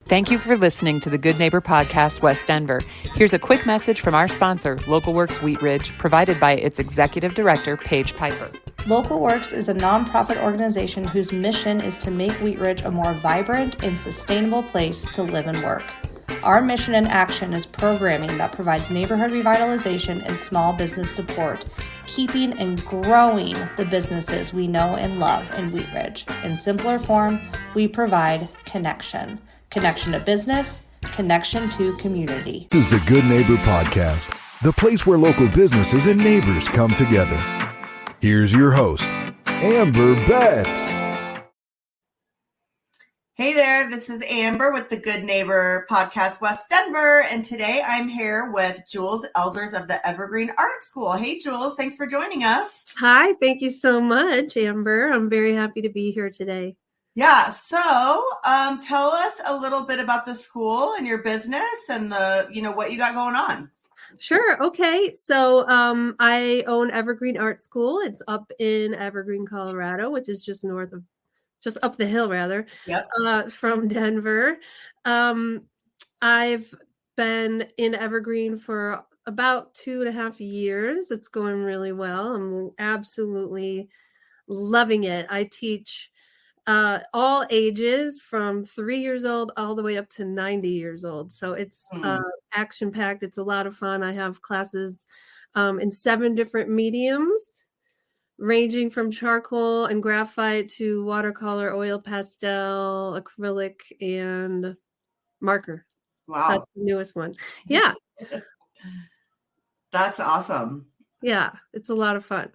Thank you for listening to the Good Neighbor Podcast, West Denver. Here's a quick message from our sponsor, Local Works Wheat Ridge, provided by its Executive Director, Paige Piper. Local Works is a nonprofit organization whose mission is to make Wheat Ridge a more vibrant and sustainable place to live and work. Our mission and action is programming that provides neighborhood revitalization and small business support, keeping and growing the businesses we know and love in Wheat Ridge. In simpler form, we provide connection. Connection to business, connection to community. This is the Good Neighbor Podcast, the place where local businesses and neighbors come together. Here's your host, Amber Betts. Hey there, this is Amber with the Good Neighbor Podcast, West Denver, and today I'm here with Jules Elders of the Evergreen Art School. Hey, Jules, thanks for joining us. Hi, thank you so much, Amber. I'm very happy to be here today. Yeah, so tell us a little bit about the school and your business and what you got going on. Sure. Okay. So I own Evergreen Art School. It's up in Evergreen, Colorado, which is just up the hill rather, from Denver. I've been in Evergreen for about 2.5 years. It's going really well. I'm absolutely loving it. I teach all ages from 3 years old all the way up to 90 years old. So it's action-packed. It's a lot of fun. I have classes in 7 different mediums, ranging from charcoal and graphite to watercolor, oil pastel, acrylic, and marker. Wow. That's the newest one. Yeah. That's awesome. Yeah, it's a lot of fun.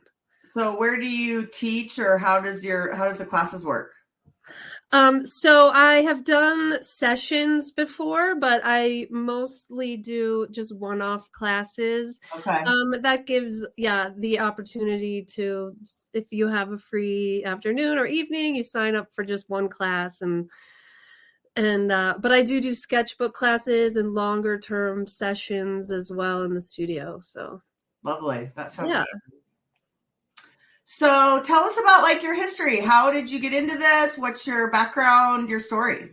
So where do you teach, or how does the classes work? So I have done sessions before, but I mostly do just one-off classes. Okay. That gives, the opportunity to, if you have a free afternoon or evening, you sign up for just one class, but I do sketchbook classes and longer term sessions as well in the studio. So lovely. That sounds good. So tell us about your history. How did you get into this? What's your background, your story?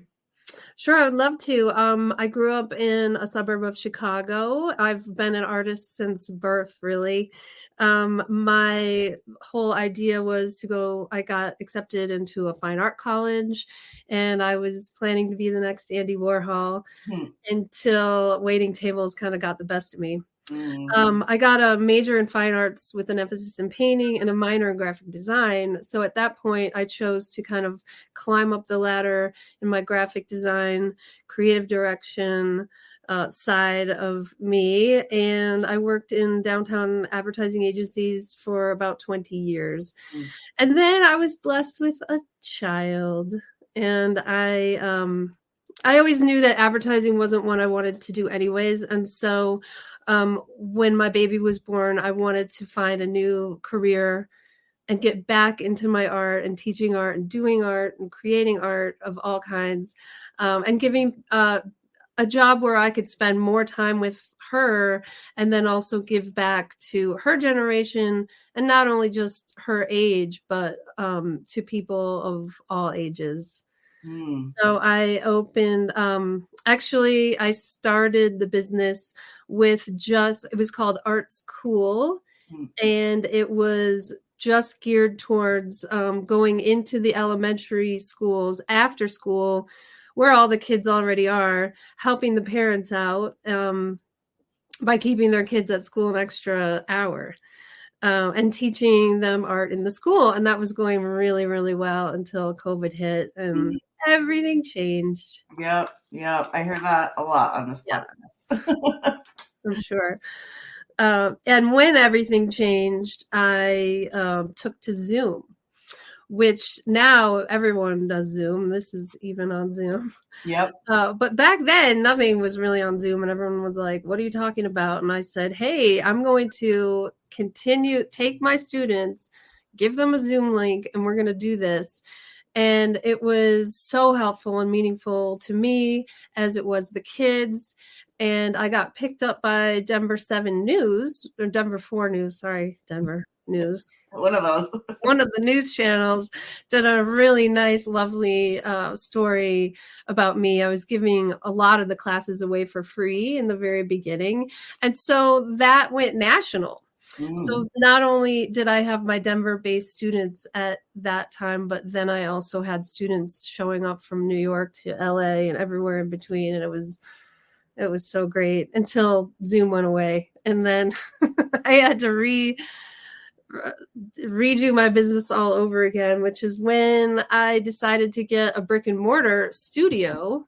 Sure, I would love to. I grew up in a suburb of Chicago. I've been an artist since birth, really. My whole idea was I got accepted into a fine art college, and I was planning to be the next Andy Warhol until waiting tables kind of got the best of me. I got a major in fine arts with an emphasis in painting and a minor in graphic design. So at that point, I chose to kind of climb up the ladder in my graphic design, creative direction side of me. And I worked in downtown advertising agencies for about 20 years. And then I was blessed with a child. And I always knew that advertising wasn't what I wanted to do anyways. And so when my baby was born, I wanted to find a new career and get back into my art and teaching art and doing art and creating art of all kinds, and giving a job where I could spend more time with her and then also give back to her generation, and not only just her age, but to people of all ages. So I opened, I started the business with it was called Art School, and it was just geared towards going into the elementary schools after school, where all the kids already are, helping the parents out by keeping their kids at school an extra hour. And teaching them art in the school. And that was going really, really well until COVID hit and everything changed. Yep. I hear that a lot on this podcast. I'm sure. And when everything changed, I took to Zoom, which now everyone does Zoom. This is even on Zoom. Yep. But back then, nothing was really on Zoom, and everyone was like, what are you talking about? And I said, hey, I'm going to take my students, give them a Zoom link, and we're going to do this. And it was so helpful and meaningful to me as it was the kids. And I got picked up by Denver 4 News. Denver. News. One of those. One of the news channels did a really nice, lovely story about me. I was giving a lot of the classes away for free in the very beginning. And so that went national. So not only did I have my Denver-based students at that time, but then I also had students showing up from New York to LA and everywhere in between. And it was so great until Zoom went away. And then I had to redo my business all over again, which is when I decided to get a brick and mortar studio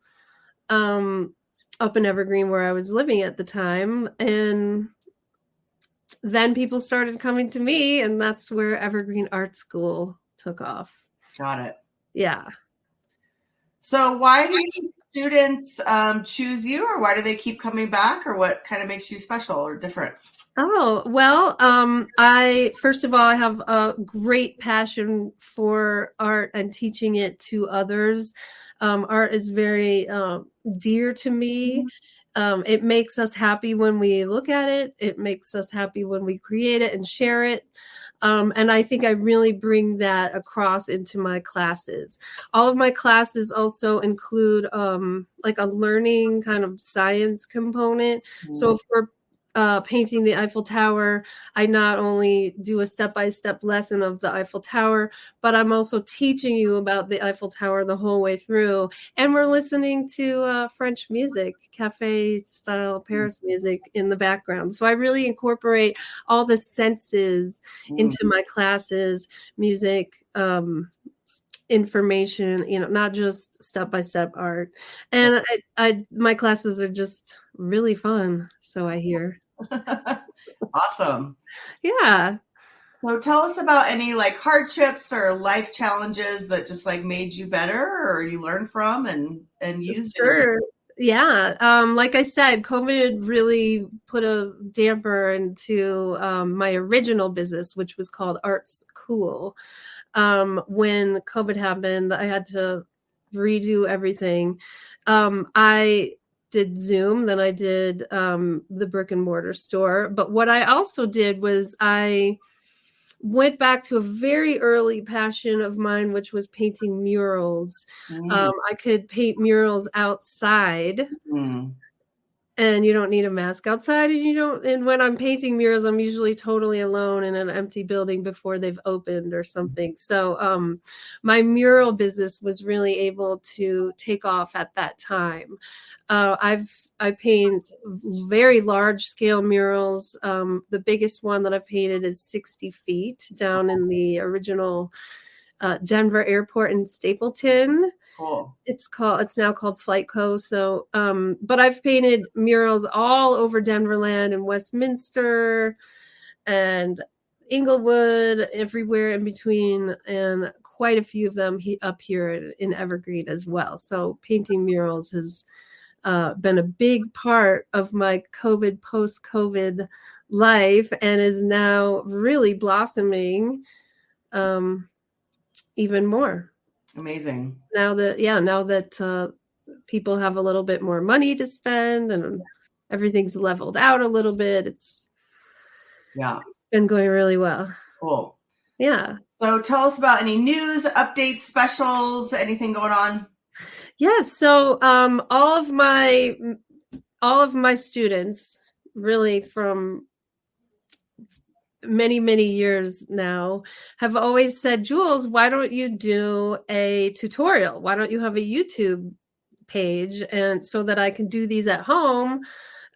up in Evergreen where I was living at the time. And then people started coming to me, and that's where Evergreen Art School took off. Got it. Yeah. So why do students choose you, or why do they keep coming back, or what kind of makes you special or different? Oh, well, I have a great passion for art and teaching it to others. Art is very dear to me. It makes us happy when we look at it. It makes us happy when we create it and share it. And I think I really bring that across into my classes. All of my classes also include like a learning kind of science component. So if we're painting the Eiffel Tower, I not only do a step-by-step lesson of the Eiffel Tower, but I'm also teaching you about the Eiffel Tower the whole way through. And we're listening to French music, cafe-style Paris music in the background. So I really incorporate all the senses into my classes, music, information, not just step-by-step art. And my classes are just really fun, so I hear. Awesome. Yeah. So tell us about any like hardships or life challenges that just like made you better, or you learned from and used. Sure. Yeah. Like I said, COVID really put a damper into my original business, which was called Art's Cool. When COVID happened, I had to redo everything. I did Zoom, then I did the brick and mortar store. But what I also did was I went back to a very early passion of mine, which was painting murals. I could paint murals outside. And you don't need a mask outside, and when I'm painting murals, I'm usually totally alone in an empty building before they've opened or something. So my mural business was really able to take off at that time. I paint very large scale murals. The biggest one that I've painted is 60 feet down in the original Denver airport in Stapleton. Cool. It's now called Flight Co. So, but I've painted murals all over Denverland and Westminster and Inglewood, everywhere in between, and quite a few of them up here in Evergreen as well. So painting murals has been a big part of my post-COVID life, and is now really blossoming even more. Amazing. Now that people have a little bit more money to spend and everything's leveled out a little bit, it's been going really well. Cool. Yeah. So tell us about any news, updates, specials, anything going on? Yeah. So all of my students, really from many, many years now, have always said, Jules, why don't you do a tutorial? Why don't you have a YouTube page? And so that I can do these at home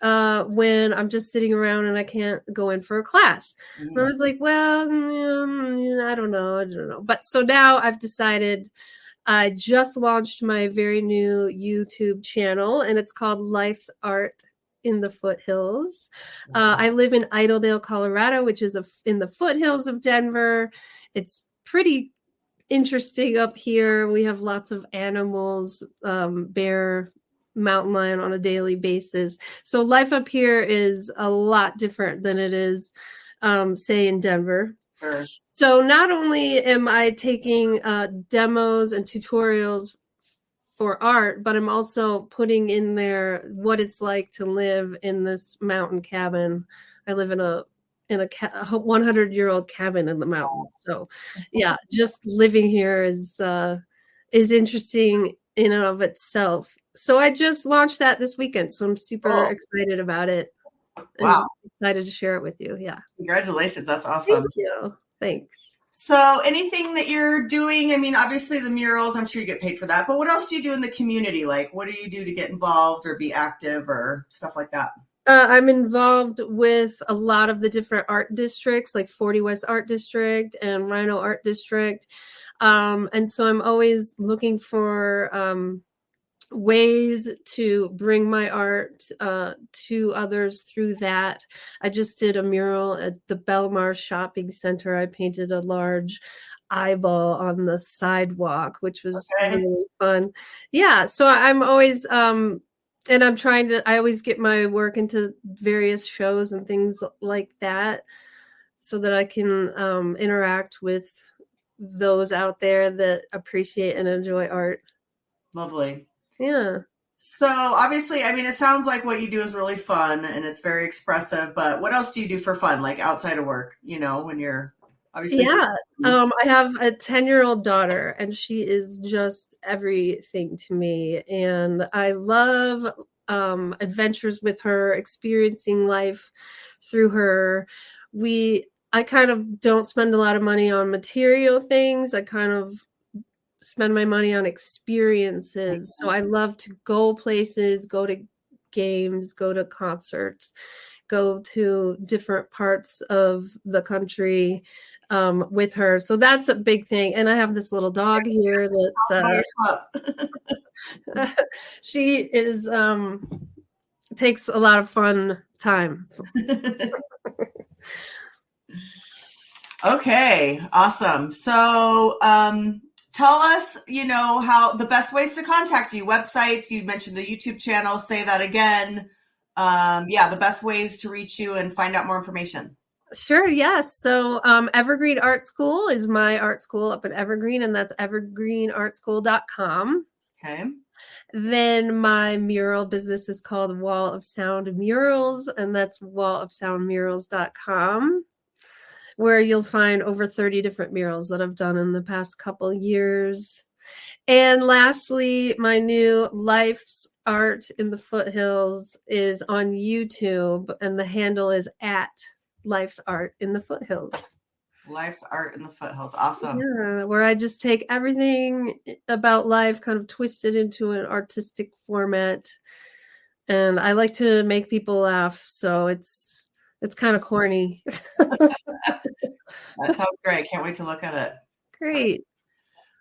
when I'm just sitting around and I can't go in for a class. And I was like, well, I don't know. But so now I've decided, I just launched my very new YouTube channel, and it's called Life's Art in the Foothills. I live in Idledale, Colorado, which is in the foothills of Denver. It's pretty interesting up here. We have lots of animals, bear, mountain lion on a daily basis. So life up here is a lot different than it is, say, in Denver. Sure. So not only am I taking demos and tutorials for art, but I'm also putting in there what it's like to live in this mountain cabin. I live in a in a 100-year-old cabin in the mountains. So yeah, just living here is interesting in and of itself. So I just launched that this weekend. So I'm super excited about it. Wow. Excited to share it with you. Yeah. Congratulations. That's awesome. Thank you. Thanks. So anything that you're doing, I mean, obviously the murals, I'm sure you get paid for that, but what else do you do in the community? Like, what do you do to get involved or be active or stuff like that? I'm involved with a lot of the different art districts, like 40 West Art District and Rhino Art District. And so I'm always looking for ways to bring my art to others through that. I just did a mural at the Belmar Shopping Center. I painted a large eyeball on the sidewalk, which was really fun. Yeah, so I'm always and I always get my work into various shows and things like that so that I can interact with those out there that appreciate and enjoy art. Lovely. Yeah. So obviously, I mean, it sounds like what you do is really fun and it's very expressive, but what else do you do for fun, like outside of work, you know, when you're obviously. Yeah. I have a 10-year-old daughter and she is just everything to me. And I love adventures with her, experiencing life through her. I kind of don't spend a lot of money on material things. I kind of spend my money on experiences. So I love to go places, go to games, go to concerts, go to different parts of the country with her. So that's a big thing. And I have this little dog here that's she is takes a lot of fun time. Okay, awesome. So tell us, you know, how the best ways to contact you, websites, you mentioned the YouTube channel, say that again. The best ways to reach you and find out more information. Sure, yes. So Evergreen Art School is my art school up in Evergreen, and that's evergreenartschool.com. Okay. Then my mural business is called Wall of Sound Murals, and that's wallofsoundmurals.com, where you'll find over 30 different murals that I've done in the past couple years. And lastly, my new Life's Art in the Foothills is on YouTube, and the handle is at Life's Art in the Foothills. Life's Art in the Foothills. Awesome. Yeah, where I just take everything about life, kind of twist it into an artistic format. And I like to make people laugh, so it's kind of corny. That sounds great. Can't wait to look at it. Great.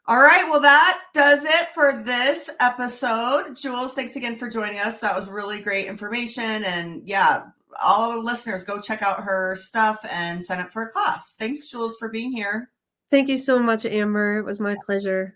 All right. Well, that does it for this episode. Jules, thanks again for joining us. That was really great information. And yeah, all the listeners, go check out her stuff and sign up for a class. Thanks, Jules, for being here. Thank you so much, Amber. It was my pleasure.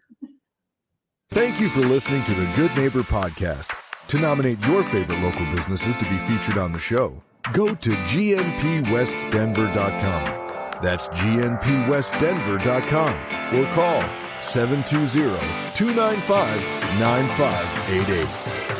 Thank you for listening to the Good Neighbor Podcast. To nominate your favorite local businesses to be featured on the show, go to gnpwestdenver.com. That's gnpwestdenver.com or call 720-295-9588.